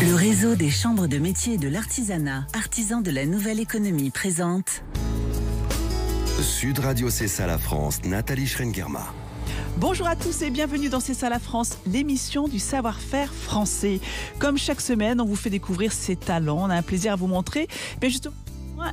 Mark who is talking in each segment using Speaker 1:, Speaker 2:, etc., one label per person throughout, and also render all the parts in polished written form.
Speaker 1: Le réseau des chambres de métiers et de l'artisanat, artisans de la nouvelle économie, présente
Speaker 2: Sud Radio C'est ça la France, Nathalie Schrengerma.
Speaker 3: Bonjour à tous et bienvenue dans C'est ça la France, l'émission du savoir-faire français. Comme chaque semaine, on vous fait découvrir ses talents, on a un plaisir à vous montrer. Mais justement,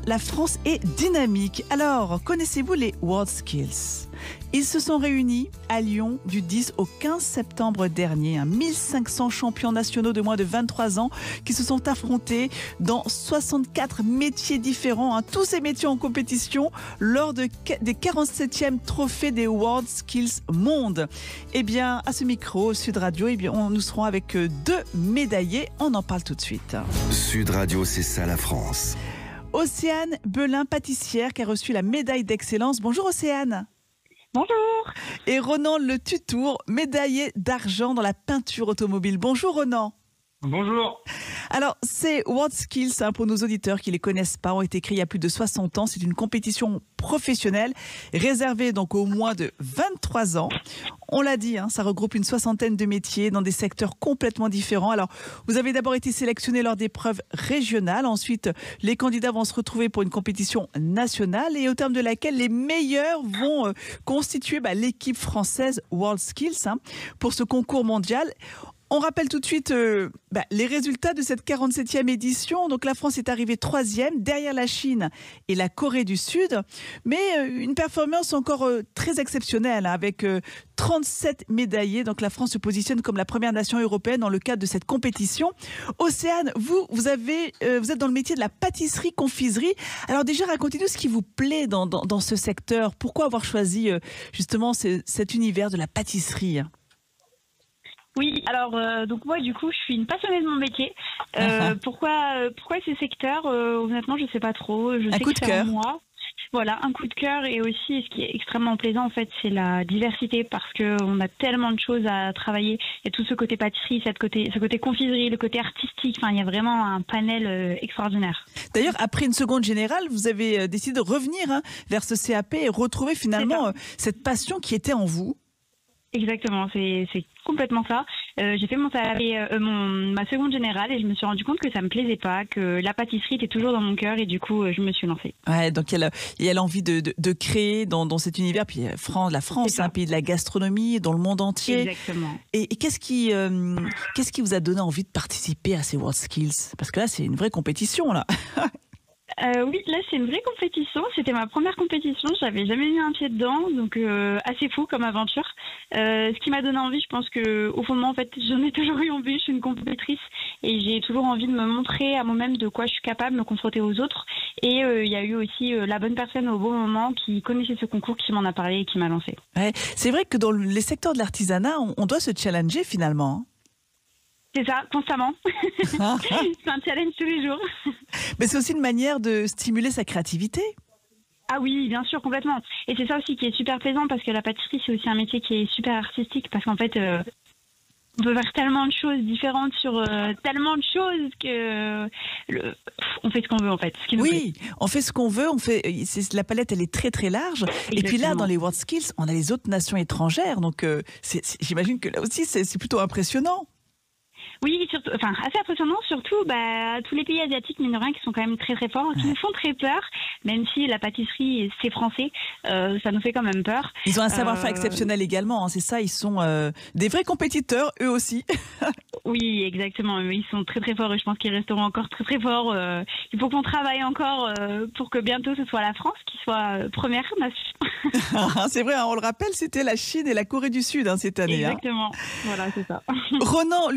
Speaker 3: la France est dynamique. Alors, connaissez-vous les WorldSkills ? Ils se sont réunis à Lyon du 10 au 15 septembre dernier. 1500 champions nationaux de moins de 23 ans qui se sont affrontés dans 64 métiers différents. Tous ces métiers en compétition lors des 47e trophées des WorldSkills Monde. Eh bien, à ce micro, Sud Radio, nous serons avec 2 médaillés. On en parle tout de suite.
Speaker 2: Sud Radio C'est ça la France.
Speaker 3: Océane Belin, pâtissière, qui a reçu la médaille d'excellence. Bonjour Océane.
Speaker 4: Bonjour.
Speaker 3: Et Ronan Le Tutour, médaillé d'argent dans la peinture automobile. Bonjour Ronan.
Speaker 5: Bonjour.
Speaker 3: Alors, ces WorldSkills, pour nos auditeurs qui ne les connaissent pas, ont été créés il y a plus de 60 ans. C'est une compétition professionnelle réservée donc aux moins de 23 ans. On l'a dit, ça regroupe une 60aine de métiers dans des secteurs complètement différents. Alors, vous avez d'abord été sélectionné lors d'épreuves régionales. Ensuite, les candidats vont se retrouver pour une compétition nationale et au terme de laquelle les meilleurs vont constituer l'équipe française WorldSkills pour ce concours mondial. On rappelle tout de suite les résultats de cette 47e édition. Donc la France est arrivée 3e, derrière la Chine et la Corée du Sud. Mais une performance encore très exceptionnelle, avec 37 médaillés. Donc la France se positionne comme la première nation européenne dans le cadre de cette compétition. Océane, vous êtes dans le métier de la pâtisserie-confiserie. Alors déjà, racontez-nous ce qui vous plaît dans ce secteur. Pourquoi avoir choisi justement cet univers de la pâtisserie ?
Speaker 4: Oui, alors donc moi du coup je suis une passionnée de mon métier. Pourquoi ces secteurs honnêtement je sais pas trop. Je sais
Speaker 3: coup de cœur.
Speaker 4: Moi. Voilà, un coup de cœur, et aussi ce qui est extrêmement plaisant en fait, c'est la diversité, parce que on a tellement de choses à travailler. Il y a tout ce côté pâtisserie, ce côté confiserie, le côté artistique. Enfin, il y a vraiment un panel extraordinaire.
Speaker 3: D'ailleurs, après une seconde générale, vous avez décidé de revenir vers ce CAP et retrouver finalement cette passion qui était en vous.
Speaker 4: Exactement, c'est complètement ça. J'ai fait ma seconde générale et je me suis rendu compte que ça me plaisait pas, que la pâtisserie était toujours dans mon cœur, et du coup je me suis lancée. Ouais,
Speaker 3: donc il y a l'envie de créer dans cet univers. Puis la France, c'est un pays de la gastronomie dans le monde entier.
Speaker 4: Exactement.
Speaker 3: Et qu'est-ce qui vous a donné envie de participer à ces WorldSkills ? Parce que là, c'est une vraie compétition là.
Speaker 4: Oui, là c'est une vraie compétition. C'était ma première compétition. J'avais jamais mis un pied dedans, donc assez fou comme aventure. Ce qui m'a donné envie, je pense que au fond de moi, en fait, j'en ai toujours eu envie. Je suis une compétitrice et j'ai toujours envie de me montrer à moi-même de quoi je suis capable, me confronter aux autres. Et il y a eu aussi la bonne personne au bon moment qui connaissait ce concours, qui m'en a parlé et qui m'a lancée. Ouais,
Speaker 3: c'est vrai que dans les secteurs de l'artisanat, on doit se challenger finalement.
Speaker 4: C'est ça, constamment. C'est un challenge tous les jours.
Speaker 3: Mais c'est aussi une manière de stimuler sa créativité.
Speaker 4: Ah oui, bien sûr, complètement. Et c'est ça aussi qui est super plaisant, parce que la pâtisserie, c'est aussi un métier qui est super artistique, parce qu'en fait, on peut faire tellement de choses différentes sur tellement de choses que on fait ce qu'on veut en fait.
Speaker 3: On fait ce qu'on veut. La palette, elle est très très large. Exactement. Et puis là, dans les WorldSkills, on a les autres nations étrangères. Donc, j'imagine que là aussi, c'est plutôt impressionnant.
Speaker 4: Oui, surtout, assez impressionnant, surtout tous les pays asiatiques, mine de rien, qui sont quand même très très forts, qui nous font très peur, même si la pâtisserie, c'est français, ça nous fait quand même peur.
Speaker 3: Ils ont un savoir-faire exceptionnel également, c'est ça, ils sont des vrais compétiteurs, eux aussi.
Speaker 4: Oui, exactement, ils sont très très forts et je pense qu'ils resteront encore très très forts. Il faut qu'on travaille encore pour que bientôt ce soit la France qui soit première nation.
Speaker 3: C'est vrai, on le rappelle, c'était la Chine et la Corée du Sud cette année.
Speaker 4: Exactement, voilà, c'est ça.
Speaker 3: Ronan,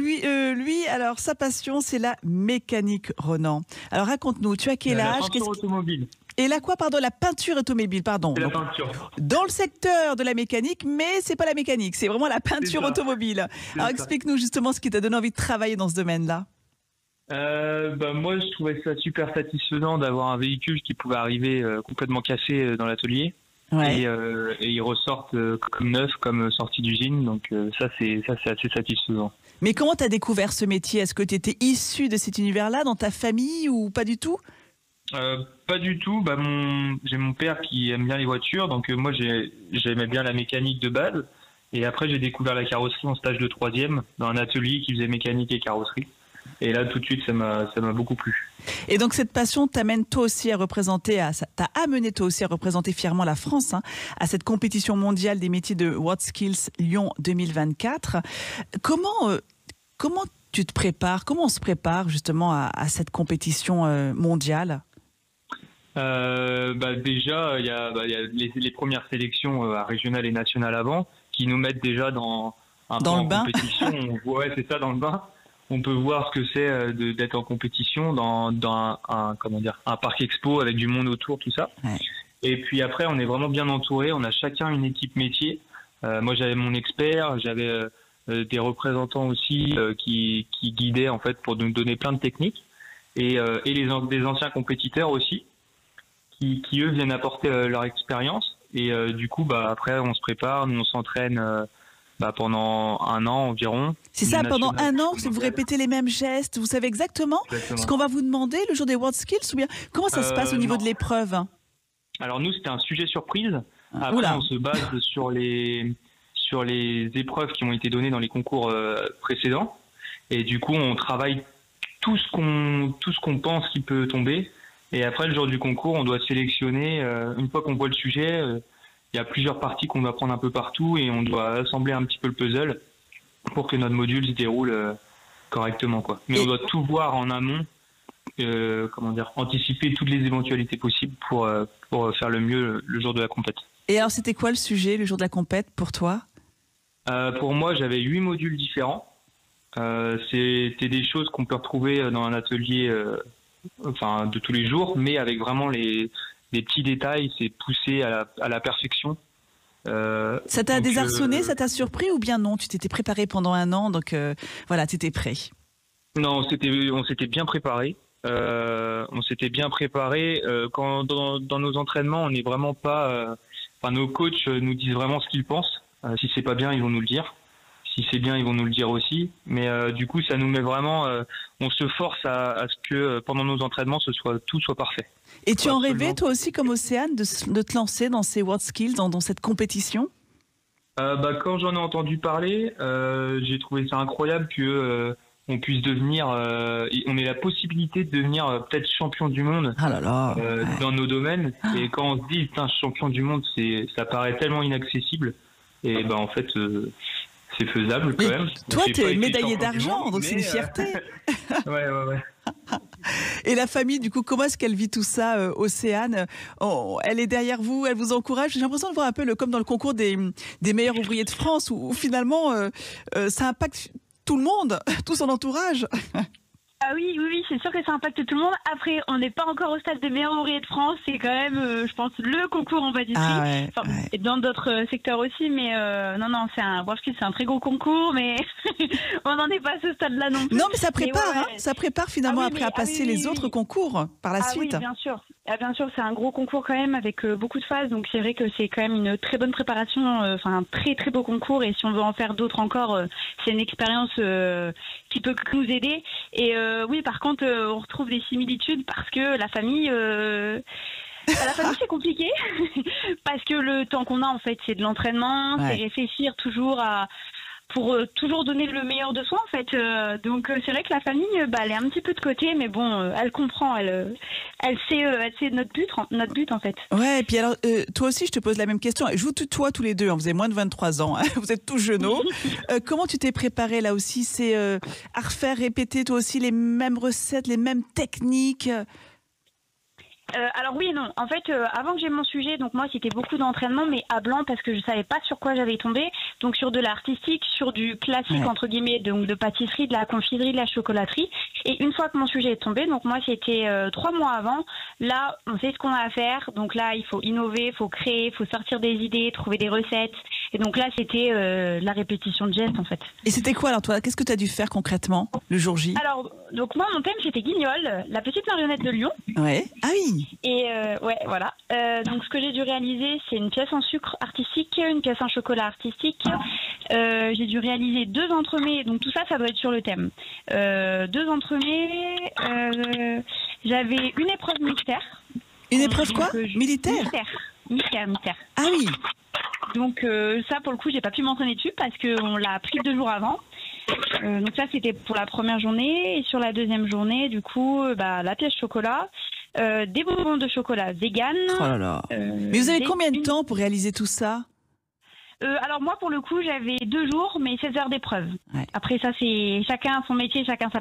Speaker 3: lui, alors sa passion, c'est la mécanique, Ronan. Alors raconte-nous, tu as quel âge ?
Speaker 5: La peinture automobile.
Speaker 3: Et la quoi, pardon ? La peinture automobile, pardon.
Speaker 5: La peinture.
Speaker 3: Dans le secteur de la mécanique, mais c'est pas la mécanique, c'est vraiment la peinture automobile. Alors explique-nous justement ce qui t'a donné envie de travailler dans ce domaine-là.
Speaker 5: Moi, je trouvais ça super satisfaisant d'avoir un véhicule qui pouvait arriver complètement cassé dans l'atelier. Ouais. Et ils ressortent comme neuf, comme sorti d'usine. Donc ça, c'est assez satisfaisant.
Speaker 3: Mais comment tu as découvert ce métier ? Est-ce que tu étais issu de cet univers-là, dans ta famille, ou pas du tout ?
Speaker 5: Pas du tout. J'ai mon père qui aime bien les voitures, donc moi j'aimais bien la mécanique de base. Et après j'ai découvert la carrosserie en stage de 3e dans un atelier qui faisait mécanique et carrosserie. Et là, tout de suite, ça m'a beaucoup plu.
Speaker 3: Et donc cette passion t'amène toi aussi à représenter, t'a amené toi aussi à représenter fièrement la France à cette compétition mondiale des métiers de WhatSkills Lyon 2024. Comment tu te prépares? Comment on se prépare justement à cette compétition mondiale?
Speaker 5: Déjà, il y a les premières sélections régionales et nationales avant qui nous mettent déjà dans
Speaker 3: le bain.
Speaker 5: Compétition. Ouais, c'est ça, dans le bain. On peut voir ce que c'est d'être en compétition dans un parc expo avec du monde autour, tout ça.
Speaker 3: Ouais.
Speaker 5: Et puis après, on est vraiment bien entouré. On a chacun une équipe métier. Moi, j'avais mon expert, j'avais des représentants aussi qui guidaient en fait pour nous donner plein de techniques et des anciens compétiteurs aussi qui eux viennent apporter leur expérience. Et du coup, après, on se prépare, nous on s'entraîne. Pendant 1 an environ.
Speaker 3: C'est ça, pendant 1 an, vous répétez les mêmes gestes, vous savez exactement ce qu'on va vous demander le jour des WhatSkills, ou bien comment ça se passe au niveau de l'épreuve?
Speaker 5: Alors nous, c'était un sujet surprise. Après, on se base sur les épreuves qui ont été données dans les concours précédents. Et du coup, on travaille tout ce qu'on pense qui peut tomber. Et après, le jour du concours, on doit sélectionner, une fois qu'on voit le sujet, il y a plusieurs parties qu'on doit prendre un peu partout et on doit assembler un petit peu le puzzle pour que notre module se déroule correctement, quoi. Mais on doit tout voir en amont, anticiper toutes les éventualités possibles pour faire le mieux le jour de la compète. Et
Speaker 3: alors, c'était quoi le sujet le jour de la compète pour toi?
Speaker 5: Pour moi, j'avais 8 modules différents. C'était des choses qu'on peut retrouver dans un atelier de tous les jours, mais avec vraiment des petits détails, c'est poussé à la perfection.
Speaker 3: Ça t'a désarçonné, ça t'a surpris ou bien non? Tu t'étais préparé pendant 1 an, donc voilà, tu étais prêt.
Speaker 5: Non, on s'était bien préparé. Quand dans nos entraînements, on n'est vraiment pas... nos coachs nous disent vraiment ce qu'ils pensent. Si c'est pas bien, ils vont nous le dire. Si c'est bien, ils vont nous le dire aussi. Mais du coup, ça nous met vraiment... on se force à ce que pendant nos entraînements, tout soit parfait.
Speaker 3: Et tu en rêvais, toi aussi, comme Océane, de te lancer dans ces WhatSkills, dans cette compétition?
Speaker 5: Quand j'en ai entendu parler, j'ai trouvé ça incroyable que on puisse devenir... on ait la possibilité de devenir peut-être champion du monde dans nos domaines. Et quand on se dit, putain, champion du monde, ça paraît tellement inaccessible. Et en fait... c'est faisable quand même.
Speaker 3: Toi, tu es médaillé d'argent, donc c'est une fierté.
Speaker 5: Ouais.
Speaker 3: Et la famille, du coup, comment est-ce qu'elle vit tout ça, Océane? Elle est derrière vous, elle vous encourage. J'ai l'impression de voir un peu comme dans le concours des meilleurs ouvriers de France, où finalement, ça impacte tout le monde, tout son entourage.
Speaker 4: Ah oui, c'est sûr que ça impacte tout le monde. Après, on n'est pas encore au stade des meilleurs ouvriers de France. C'est quand même, je pense, le concours en pâtisserie. Et dans d'autres secteurs aussi. Mais non, c'est un très gros concours. Mais on n'en est pas à ce stade-là non plus.
Speaker 3: Non, mais ça prépare. Ça prépare finalement après à passer les autres concours par la suite.
Speaker 4: Oui, bien sûr. Bien sûr, c'est un gros concours quand même avec beaucoup de phases. Donc c'est vrai que c'est quand même une très bonne préparation. Un très très beau concours. Et si on veut en faire d'autres encore, c'est une expérience qui peut nous aider. Et oui, par contre, on retrouve des similitudes parce que la famille, c'est compliqué parce que le temps qu'on a, en fait, c'est de l'entraînement, c'est réfléchir toujours pour toujours donner le meilleur de soi, en fait. Donc, c'est vrai que la famille, elle est un petit peu de côté, mais bon, elle comprend, elle sait notre but, en fait.
Speaker 3: Ouais, et puis alors, toi aussi, je te pose la même question. Je vous tutoie tous les deux, vous avez moins de 23 ans, vous êtes tous jeuneaux. Comment tu t'es préparé là aussi? C'est à refaire, répéter toi aussi les mêmes recettes, les mêmes techniques?
Speaker 4: Alors oui et non. En fait, avant que j'ai mon sujet, donc moi c'était beaucoup d'entraînement, mais à blanc parce que je savais pas sur quoi j'allais tomber. Donc sur de l'artistique, sur du classique entre guillemets, donc de pâtisserie, de la confiserie, de la chocolaterie. Et une fois que mon sujet est tombé, donc moi c'était 3 mois avant. Là, on sait ce qu'on a à faire. Donc là, il faut innover, il faut créer, il faut sortir des idées, trouver des recettes. Et donc là, c'était la répétition de gestes en fait.
Speaker 3: Et c'était quoi alors toi? Qu'est-ce que tu as dû faire concrètement le jour J?
Speaker 4: Alors donc moi mon thème c'était Guignol, la petite marionnette de Lyon.
Speaker 3: Ouais. Ah oui.
Speaker 4: Et voilà. Donc ce que j'ai dû réaliser, c'est une pièce en sucre artistique, une pièce en chocolat artistique. J'ai dû réaliser 2 entremets. Donc tout ça, ça doit être sur le thème. 2 entremets. J'avais une épreuve mystère.
Speaker 3: Une épreuve quoi? Militaire.
Speaker 4: Mystère.
Speaker 3: Ah oui.
Speaker 4: Donc ça, pour le coup, j'ai pas pu m'entraîner dessus parce qu'on l'a appris 2 jours avant. Donc ça, c'était pour la première journée. Et sur la deuxième journée, du coup, la pièce chocolat, des bonbons de chocolat vegan.
Speaker 3: Oh là là. Mais vous avez combien de temps pour réaliser tout ça?
Speaker 4: Alors moi, pour le coup, j'avais 2 jours, mais 16 heures d'épreuve.
Speaker 3: Ouais.
Speaker 4: Après ça, c'est chacun son métier, chacun sa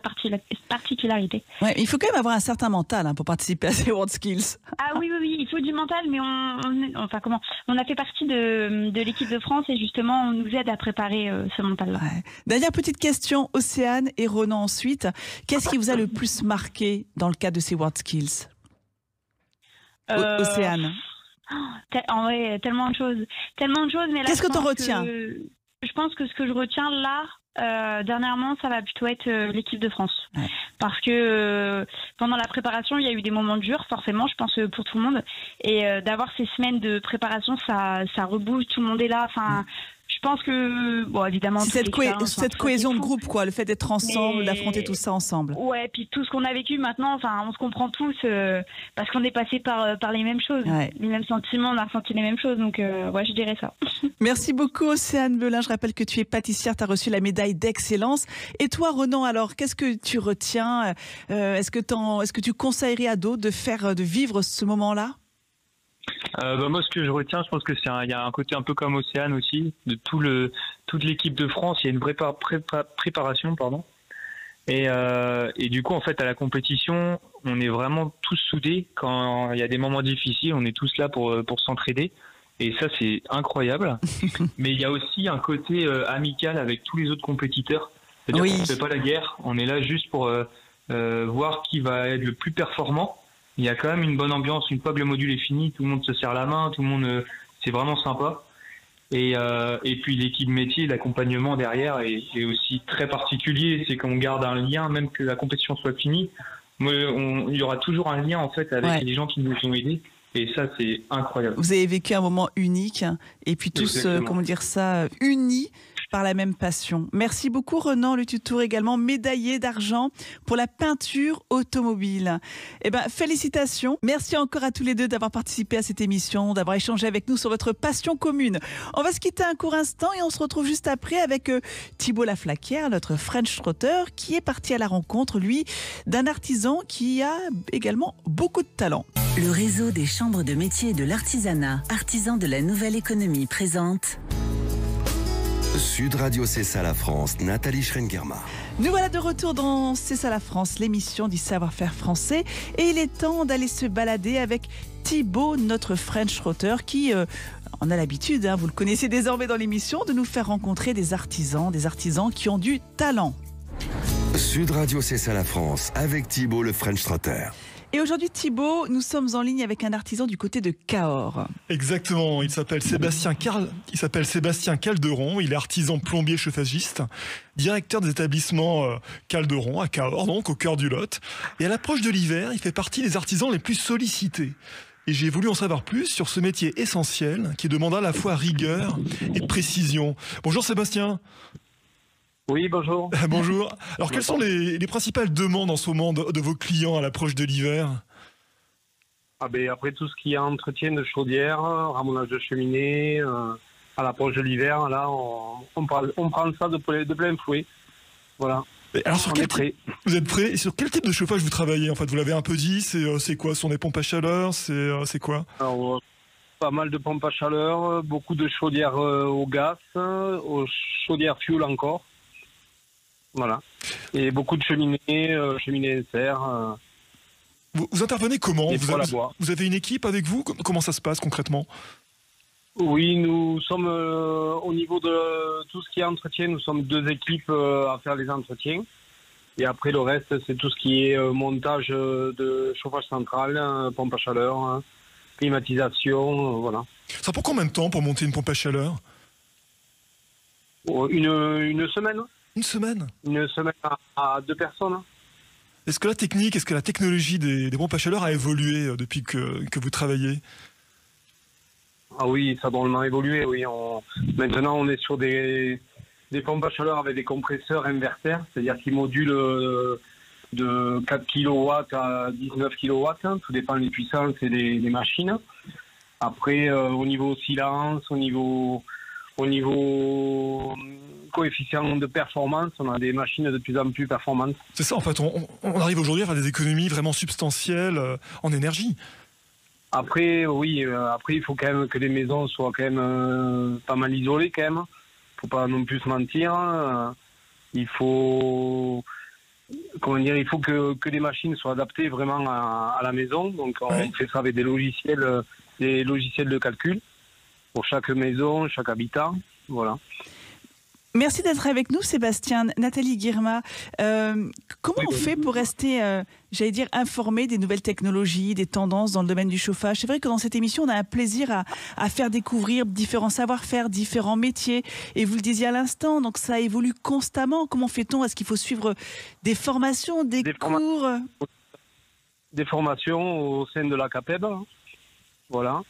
Speaker 4: particularité.
Speaker 3: Ouais, il faut quand même avoir un certain mental pour participer à ces WorldSkills.
Speaker 4: Ah oui, il faut du mental, mais on a fait partie de l'équipe de France et justement, on nous aide à préparer ce mental-là.
Speaker 3: Ouais. Dernière petite question, Océane et Ronan ensuite. Qu'est-ce qui vous a le plus marqué dans le cadre de ces WorldSkills? Océane.
Speaker 4: En vrai, tellement de choses. Mais là,
Speaker 3: qu'est-ce que tu en retiens?
Speaker 4: Je pense que ce que je retiens là, dernièrement, ça va plutôt être l'équipe de France. Ouais. Parce que pendant la préparation, il y a eu des moments durs, forcément, je pense, pour tout le monde. Et d'avoir ces semaines de préparation, ça rebouge, tout le monde est là. Enfin, je pense que, bon, évidemment,
Speaker 3: cette cohésion de groupe, quoi, le fait d'être ensemble, d'affronter tout ça ensemble.
Speaker 4: Ouais, puis tout ce qu'on a vécu maintenant, enfin, on se comprend tous parce qu'on est passé par les mêmes choses, les mêmes sentiments, on a ressenti les mêmes choses, donc ouais, je dirais ça.
Speaker 3: Merci beaucoup, Océane Belin. Je rappelle que tu es pâtissière, tu as reçu la médaille d'excellence. Et toi, Ronan, alors, qu'est-ce que tu retiens? Est-ce que tu conseillerais à d'autres de vivre ce moment-là?
Speaker 5: Moi, ce que je retiens, je pense que il y a un côté un peu comme Océane aussi, de toute l'équipe de France. Il y a une préparation, pardon. Et du coup, en fait, à la compétition, on est vraiment tous soudés. Quand il y a des moments difficiles, on est tous là pour s'entraider. Et ça, c'est incroyable. Mais il y a aussi un côté amical avec tous les autres compétiteurs. C'est-à-dire qu'on ne fait pas la guerre. On est là juste pour voir qui va être le plus performant. Il y a quand même une bonne ambiance. Une fois que le module est fini, tout le monde se serre la main, tout le monde, c'est vraiment sympa. Et puis l'équipe métier, l'accompagnement derrière est aussi très particulier. C'est qu'on garde un lien, même que la compétition soit finie. Il y aura toujours un lien en fait avec les gens qui nous ont aidés. Et ça, c'est incroyable.
Speaker 3: Vous avez vécu un moment unique et puis tous, unis par la même passion. Merci beaucoup, Renan Le Tutour, également médaillé d'argent pour la peinture automobile. Félicitations. Merci encore à tous les deux d'avoir participé à cette émission, d'avoir échangé avec nous sur votre passion commune. On va se quitter un court instant et on se retrouve juste après avec Thibault Laflaquière, notre French Trotter, qui est parti à la rencontre, lui, d'un artisan qui a également beaucoup de talent.
Speaker 1: Le réseau des chambres de métiers et de l'artisanat, artisans de la nouvelle économie, présente
Speaker 2: Sud Radio C'est ça la France, Nathalie Schrengerma.
Speaker 3: Nous voilà de retour dans C'est ça la France, l'émission du savoir-faire français. Et il est temps d'aller se balader avec Thibault, notre French Trotter, qui on a l'habitude, vous le connaissez désormais dans l'émission, de nous faire rencontrer des artisans qui ont du talent.
Speaker 2: Sud Radio C'est ça la France, avec Thibault, le French Trotter.
Speaker 3: Et aujourd'hui, Thibault, nous sommes en ligne avec un artisan du côté de Cahors.
Speaker 6: Exactement, il s'appelle Sébastien Calderon, il est artisan plombier chauffagiste, directeur des établissements Calderon à Cahors, donc au cœur du Lot. Et à l'approche de l'hiver, il fait partie des artisans les plus sollicités. Et j'ai voulu en savoir plus sur ce métier essentiel qui demande à la fois rigueur et précision. Bonjour Sébastien.
Speaker 7: Oui, bonjour.
Speaker 6: Bonjour. Alors, quelles sont les principales demandes en ce moment de vos clients à l'approche de l'hiver?
Speaker 7: Après tout ce qui est entretien de chaudière, ramenage de cheminée, à l'approche de l'hiver, là, on prend ça de plein fouet. Voilà.
Speaker 6: Et alors, vous êtes prêts? Et sur quel type de chauffage vous travaillez? En fait, vous l'avez un peu dit, c'est quoi? Ce sont des pompes à chaleur? C'est quoi?
Speaker 7: Alors, pas mal de pompes à chaleur, beaucoup de chaudières au gaz, aux chaudières fuel encore. Voilà. Et beaucoup de cheminées insert.
Speaker 6: Vous intervenez comment? Vous avez une équipe avec vous? Comment ça se passe concrètement?
Speaker 7: Oui, nous sommes au niveau de tout ce qui est entretien, nous sommes 2 équipes à faire les entretiens. Et après le reste, c'est tout ce qui est montage de chauffage central, pompe à chaleur, climatisation, voilà.
Speaker 6: Ça prend combien de temps pour monter une pompe à chaleur?
Speaker 7: Une semaine.
Speaker 6: Une semaine?
Speaker 7: Une semaine à 2 personnes.
Speaker 6: Est-ce que la technologie des pompes à chaleur a évolué depuis que vous travaillez?
Speaker 7: Ah oui, ça a drôlement évolué, oui. Maintenant, on est sur des pompes à chaleur avec des compresseurs inverters, c'est-à-dire qui modulent de 4 kW à 19 kW, tout dépend des puissances et des machines. Après, au niveau silence, au niveau coefficient de performance, on a des machines de plus en plus performantes.
Speaker 6: C'est ça, en fait, on arrive aujourd'hui à faire des économies vraiment substantielles en énergie.
Speaker 7: Après, oui, après il faut quand même que les maisons soient quand même pas mal isolées quand même. Faut pas non plus se mentir. Il faut, comment dire, il faut que les machines soient adaptées vraiment à la maison. Donc on fait ça avec des logiciels de calcul pour chaque maison, chaque habitat. Voilà.
Speaker 3: Merci d'être avec nous, Sébastien. Nathalie Guirma, comment on fait pour rester, j'allais dire, informé des nouvelles technologies, des tendances dans le domaine du chauffage? C'est vrai que dans cette émission, on a un plaisir à faire découvrir différents savoir-faire, différents métiers. Et vous le disiez à l'instant, donc ça évolue constamment. Comment fait-on? Est-ce qu'il faut suivre des formations, des cours?
Speaker 7: Des formations au sein de la CAPEB. Voilà.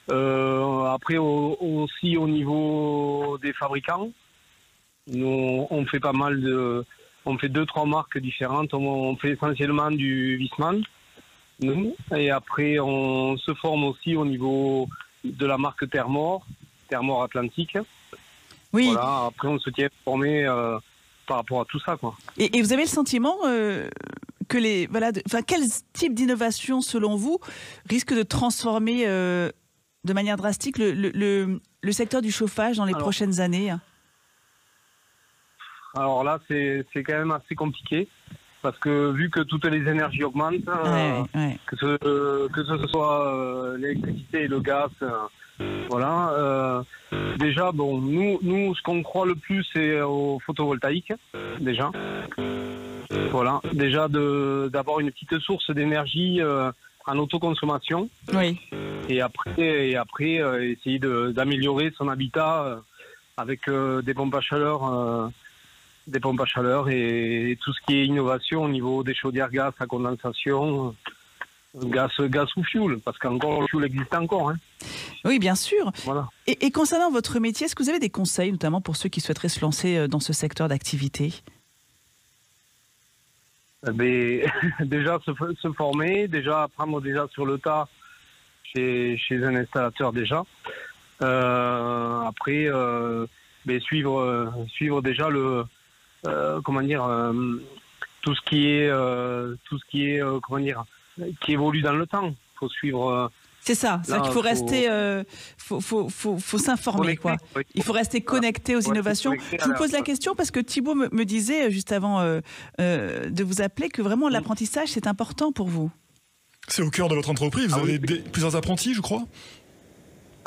Speaker 7: Après, aussi au niveau des fabricants. Nous, on fait pas mal on fait 2-3 marques différentes. On fait essentiellement du Wiesmann, nous. Et après, on se forme aussi au niveau de la marque Thermor Atlantique.
Speaker 3: Oui.
Speaker 7: Voilà. Après, on se tient informé par rapport à tout ça, quoi.
Speaker 3: Et vous avez le sentiment que quel type d'innovation, selon vous, risque de transformer de manière drastique le secteur du chauffage dans les prochaines années?
Speaker 7: Alors là, c'est quand même assez compliqué parce que vu que toutes les énergies augmentent, que ce soit l'électricité et le gaz, voilà. Déjà, bon, nous, ce qu'on croit le plus, c'est au photovoltaïque, déjà. Voilà, déjà d'avoir une petite source d'énergie en autoconsommation. Oui. Et après essayer d'améliorer son habitat avec des pompes à chaleur. Des pompes à chaleur et tout ce qui est innovation au niveau des chaudières gaz à condensation, gaz ou fioul, parce qu'encore le fioul existe encore. Hein.
Speaker 3: Oui, bien sûr.
Speaker 7: Voilà.
Speaker 3: Et concernant votre métier, est-ce que vous avez des conseils, notamment pour ceux qui souhaiteraient se lancer dans ce secteur d'activité?
Speaker 7: Déjà se former, déjà apprendre déjà sur le tas chez un installateur déjà. Après, suivre déjà tout ce qui est qui évolue dans le temps. Il faut suivre.
Speaker 3: C'est ça. C'est qu'il faut rester, faut s'informer, quoi. Oui. Il faut rester connecté aux innovations. Je vous pose la question parce que Thibaut me disait juste avant de vous appeler que vraiment l'apprentissage c'est important pour vous.
Speaker 6: C'est au cœur de votre entreprise. Vous avez plusieurs apprentis, je crois.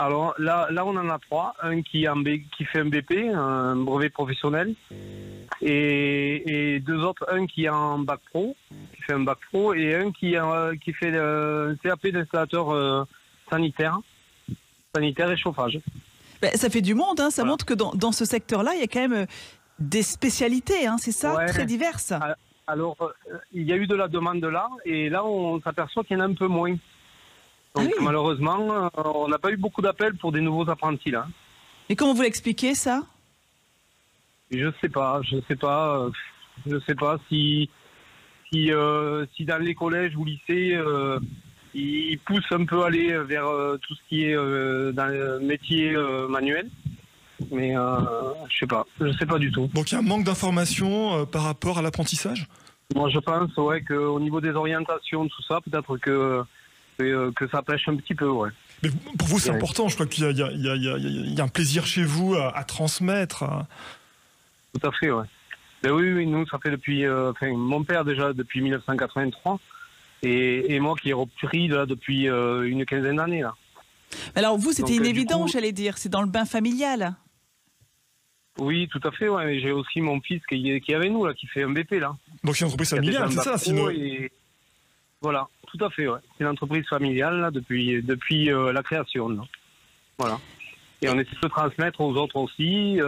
Speaker 7: Alors là, on en a 3. Un qui fait un BP, un brevet professionnel, et 2 autres. Un qui a un bac pro, qui fait un bac pro, et un qui fait un CAP d'installateur sanitaire et chauffage.
Speaker 3: Ça fait du monde, hein. Ça montre que dans ce secteur-là, il y a quand même des spécialités, hein, c'est ça, très diverses.
Speaker 7: Alors, il y a eu de la demande là, et là, on s'aperçoit qu'il y en a un peu moins. Donc malheureusement, on n'a pas eu beaucoup d'appels pour des nouveaux apprentis là.
Speaker 3: Et comment vous l'expliquez ça?
Speaker 7: Je sais pas si dans les collèges ou lycées ils poussent un peu à aller vers tout ce qui est dans le métier manuel. Mais je sais pas du tout.
Speaker 6: Donc il y a un manque d'informations par rapport à l'apprentissage?
Speaker 7: Moi je pense qu'au niveau des orientations, tout ça, peut-être que ça pêche un petit peu, ouais.
Speaker 6: Mais pour vous, c'est important. Je crois qu'il y a un plaisir chez vous à transmettre.
Speaker 7: Tout à fait, ouais. Ben oui, nous, ça fait depuis... mon père, déjà, depuis 1983. Et moi qui ai repris, là, depuis une quinzaine d'années, là.
Speaker 3: Alors, vous, c'était une évidence, j'allais dire. C'est dans le bain familial.
Speaker 7: Oui, tout à fait, ouais. J'ai aussi mon fils qui est avec nous, là, qui fait un BP, là.
Speaker 6: Donc, c'est une entreprise familiale, c'est ça, sinon...
Speaker 7: Voilà, tout à fait, ouais. C'est une entreprise familiale là, depuis la création. Là. Voilà. Et on essaie de transmettre aux autres aussi,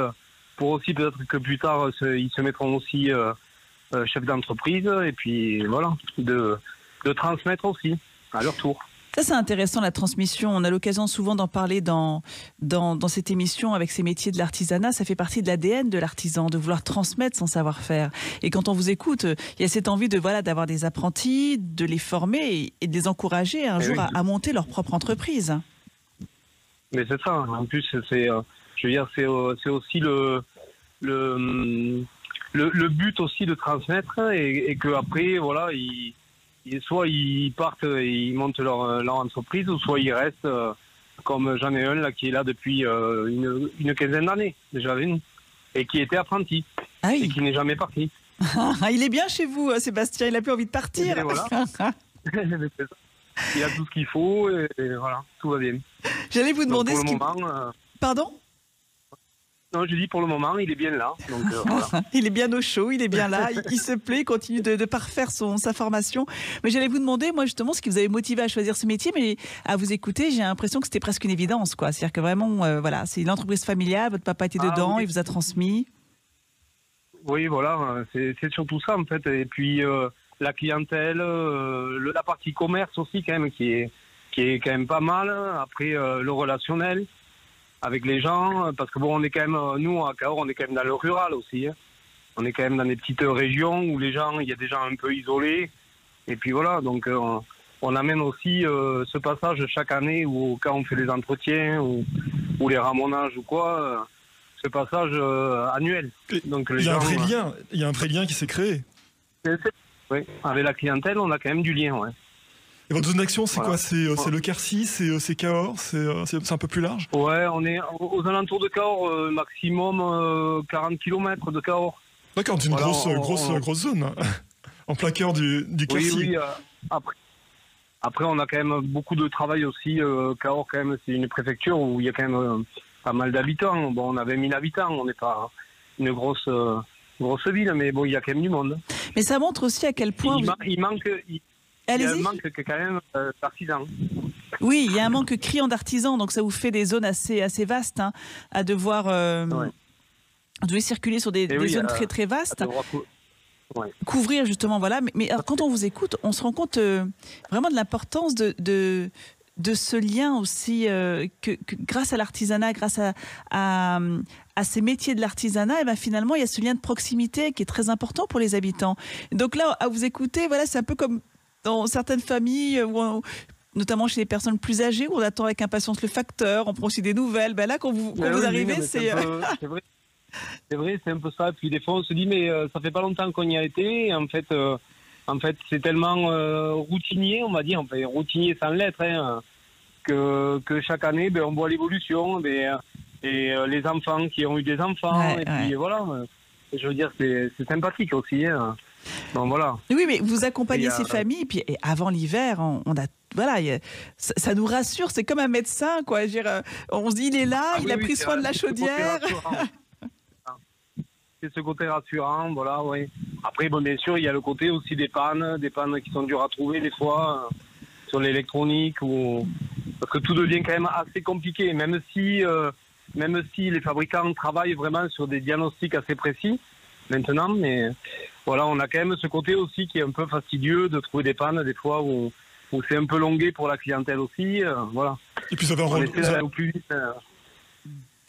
Speaker 7: pour aussi peut-être que plus tard, ils se mettront aussi chefs d'entreprise, et puis voilà, de transmettre aussi, à leur tour.
Speaker 3: Ça, c'est intéressant, la transmission. On a l'occasion souvent d'en parler dans cette émission avec ces métiers de l'artisanat. Ça fait partie de l'ADN de l'artisan, de vouloir transmettre son savoir-faire. Et quand on vous écoute, il y a cette envie d'avoir des apprentis, de les former et de les encourager un jour à monter leur propre entreprise.
Speaker 7: Mais c'est ça. En plus, c'est aussi le but aussi de transmettre et que après voilà soit ils partent et ils montent leur entreprise ou soit ils restent comme j'en ai un là qui est là depuis une quinzaine d'années déjà avec nous et qui était apprenti et qui n'est jamais parti.
Speaker 3: Il est bien chez vous, Sébastien, il a plus envie de partir.
Speaker 7: Et voilà. Il a tout ce qu'il faut et voilà, tout va bien.
Speaker 3: J'allais vous demander
Speaker 7: donc, pour le moment,
Speaker 3: Pardon?
Speaker 7: Non, je dis pour le moment, il est bien là. Donc, voilà.
Speaker 3: Il est bien au chaud, il est bien là, il se plaît, il continue de parfaire sa formation. Mais j'allais vous demander, moi justement, ce qui vous avait motivé à choisir ce métier, mais à vous écouter, j'ai l'impression que c'était presque une évidence, quoi. C'est-à-dire que vraiment, voilà, c'est une entreprise familiale, votre papa était dedans,
Speaker 7: oui.
Speaker 3: il vous a transmis.
Speaker 7: Oui, voilà, c'est surtout ça en fait. Et puis la clientèle, la partie commerce aussi quand même, qui est quand même pas mal. Après le relationnel avec les gens, parce que bon, on est quand même, nous à Cahors, on est quand même dans le rural aussi. Hein. On est quand même dans des petites régions où les gens, il y a des gens un peu isolés. Et puis voilà, donc on amène aussi ce passage chaque année où quand on fait les entretiens ou les ramonages ou quoi, ce passage annuel. Donc
Speaker 6: il y a un vrai lien qui s'est créé.
Speaker 7: Oui, avec la clientèle, on a quand même du lien, ouais.
Speaker 6: Et votre zone d'action, c'est quoi? C'est le Quercy, c'est Cahors, c'est un peu plus large?
Speaker 7: Ouais, on est aux alentours de Cahors, maximum 40 km de Cahors.
Speaker 6: D'accord, c'est une grosse zone, hein, en plein cœur du Quercy.
Speaker 7: Oui, après, on a quand même beaucoup de travail aussi. Cahors, quand même, c'est une préfecture où il y a quand même pas mal d'habitants. Bon, on a 20 000 habitants, on n'est pas une grosse ville, mais bon, il y a quand même du monde.
Speaker 3: Mais ça montre aussi à quel point...
Speaker 7: Il manque quand même d'artisans.
Speaker 3: Oui, il y a un manque criant d'artisans, donc ça vous fait des zones assez vastes, hein, à devoir... Vous devez circuler sur des zones très très vastes. Couvrir justement, voilà. Mais alors, quand on vous écoute, on se rend compte vraiment de l'importance de ce lien aussi que grâce à l'artisanat, grâce à ces métiers de l'artisanat, et ben finalement il y a ce lien de proximité qui est très important pour les habitants. Donc là, à vous écouter, voilà, c'est un peu comme dans certaines familles, notamment chez les personnes plus âgées, où on attend avec impatience le facteur, on prend aussi des nouvelles. Ben là, quand vous arrivez, c'est
Speaker 7: vrai. C'est vrai, c'est un peu ça. Puis des fois, on se dit, mais ça fait pas longtemps qu'on y a été. Et en fait, c'est tellement routinier, on va dire, enfin, routinier sans l'être, hein, que chaque année, ben, on voit l'évolution, et les enfants qui ont eu des enfants, puis voilà. Je veux dire, c'est sympathique aussi. Hein. Donc voilà.
Speaker 3: Oui, mais vous accompagnez ces familles, puis avant l'hiver, on a. Voilà, ça nous rassure. C'est comme un médecin, quoi. Je veux dire, on se dit, il est là, il a pris soin de la chaudière.
Speaker 7: C'est ce côté rassurant, voilà, oui. Après, bon, bien sûr, il y a le côté aussi des pannes qui sont dures à trouver des fois sur l'électronique, parce que tout devient quand même assez compliqué, même si les fabricants travaillent vraiment sur des diagnostics assez précis maintenant, mais voilà, on a quand même ce côté aussi qui est un peu fastidieux de trouver des pannes des fois où c'est un peu longué pour la clientèle aussi, voilà.
Speaker 6: Et puis ça va rendre au plus vite.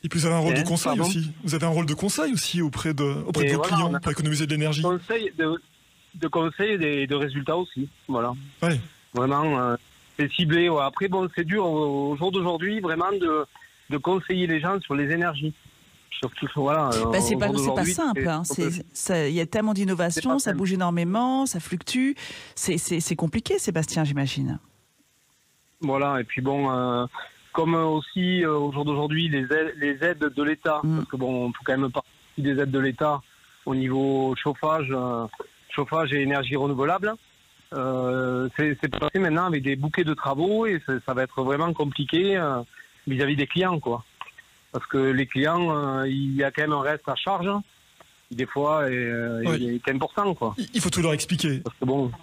Speaker 6: Et puis vous avez un rôle de conseil aussi. Vous avez un rôle de conseil aussi auprès de vos clients pour économiser de l'énergie.
Speaker 7: De conseil et de résultats aussi. Voilà.
Speaker 6: Ouais.
Speaker 7: Vraiment, c'est ciblé. Ouais. Après, bon, c'est dur au jour d'aujourd'hui vraiment de conseiller les gens sur les énergies. Surtout, voilà.
Speaker 3: C'est pas simple. Hein. Il y a tellement d'innovations, ça bouge énormément, ça fluctue. C'est compliqué, Sébastien, j'imagine.
Speaker 7: Voilà. Et puis bon. Comme aussi au jour d'aujourd'hui les aides de l'État, parce que bon, on peut quand même parler des aides de l'État au niveau chauffage et énergie renouvelable. C'est passé maintenant avec des bouquets de travaux et ça va être vraiment compliqué vis-à-vis des clients, quoi. Parce que les clients, il y a quand même un reste à charge, des fois, il est important, quoi.
Speaker 6: Il faut tout leur expliquer.
Speaker 7: Parce que bon.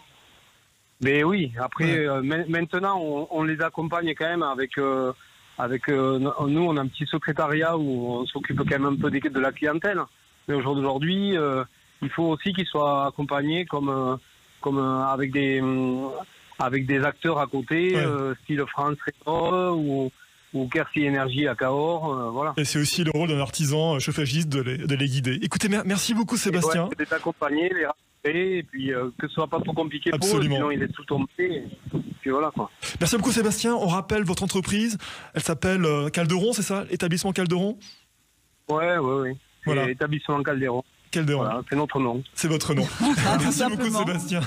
Speaker 7: Mais oui, après, maintenant, on les accompagne quand même avec nous, on a un petit secrétariat où on s'occupe quand même un peu de la clientèle. Mais au jour d'aujourd'hui, il faut aussi qu'ils soient accompagnés comme avec des acteurs à côté, style France Réseau ou Quercy Énergie à Cahors, voilà.
Speaker 6: Et c'est aussi le rôle d'un artisan chauffagiste de les guider. Écoutez, merci beaucoup Sébastien.
Speaker 7: C'est d'accompagner les et puis que ce soit pas trop compliqué pour eux, sinon il est tout tombé. Et puis voilà, quoi.
Speaker 6: Merci beaucoup Sébastien. On rappelle votre entreprise, elle s'appelle Calderon, c'est ça? Établissement Calderon?
Speaker 7: Oui.
Speaker 6: Voilà.
Speaker 7: C'est établissement Calderon.
Speaker 6: Calderon.
Speaker 7: Voilà, c'est notre nom.
Speaker 6: C'est votre nom. Merci beaucoup Sébastien.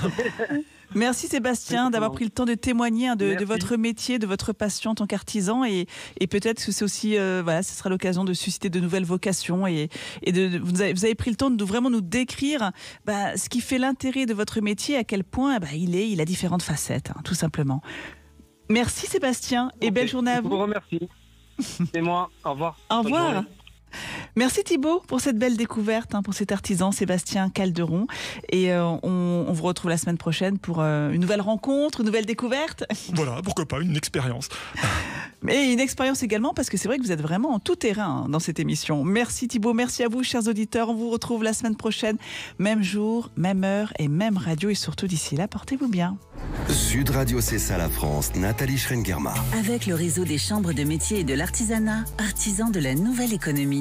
Speaker 3: Merci Sébastien d'avoir pris le temps de témoigner de votre métier, de votre passion en tant qu'artisan et peut-être que c'est aussi, voilà, ce sera l'occasion de susciter de nouvelles vocations et vous avez pris le temps de vraiment nous décrire ce qui fait l'intérêt de votre métier, à quel point il a différentes facettes, hein, tout simplement. Merci Sébastien et belle journée à vous.
Speaker 7: Je vous remercie. C'est moi. Au revoir.
Speaker 3: Au revoir. Merci Thibaut pour cette belle découverte, hein, pour cet artisan Sébastien Calderon. Et on vous retrouve la semaine prochaine pour une nouvelle rencontre, une nouvelle découverte.
Speaker 6: Voilà, pourquoi pas, une expérience.
Speaker 3: Mais une expérience également, parce que c'est vrai que vous êtes vraiment en tout terrain dans cette émission. Merci Thibaut, merci à vous chers auditeurs. On vous retrouve la semaine prochaine, même jour, même heure et même radio. Et surtout d'ici là, portez-vous bien.
Speaker 2: Sud Radio C'est ça la France, Nathalie Schrengerma.
Speaker 1: Avec le réseau des chambres de métiers et de l'artisanat, artisans de la nouvelle économie.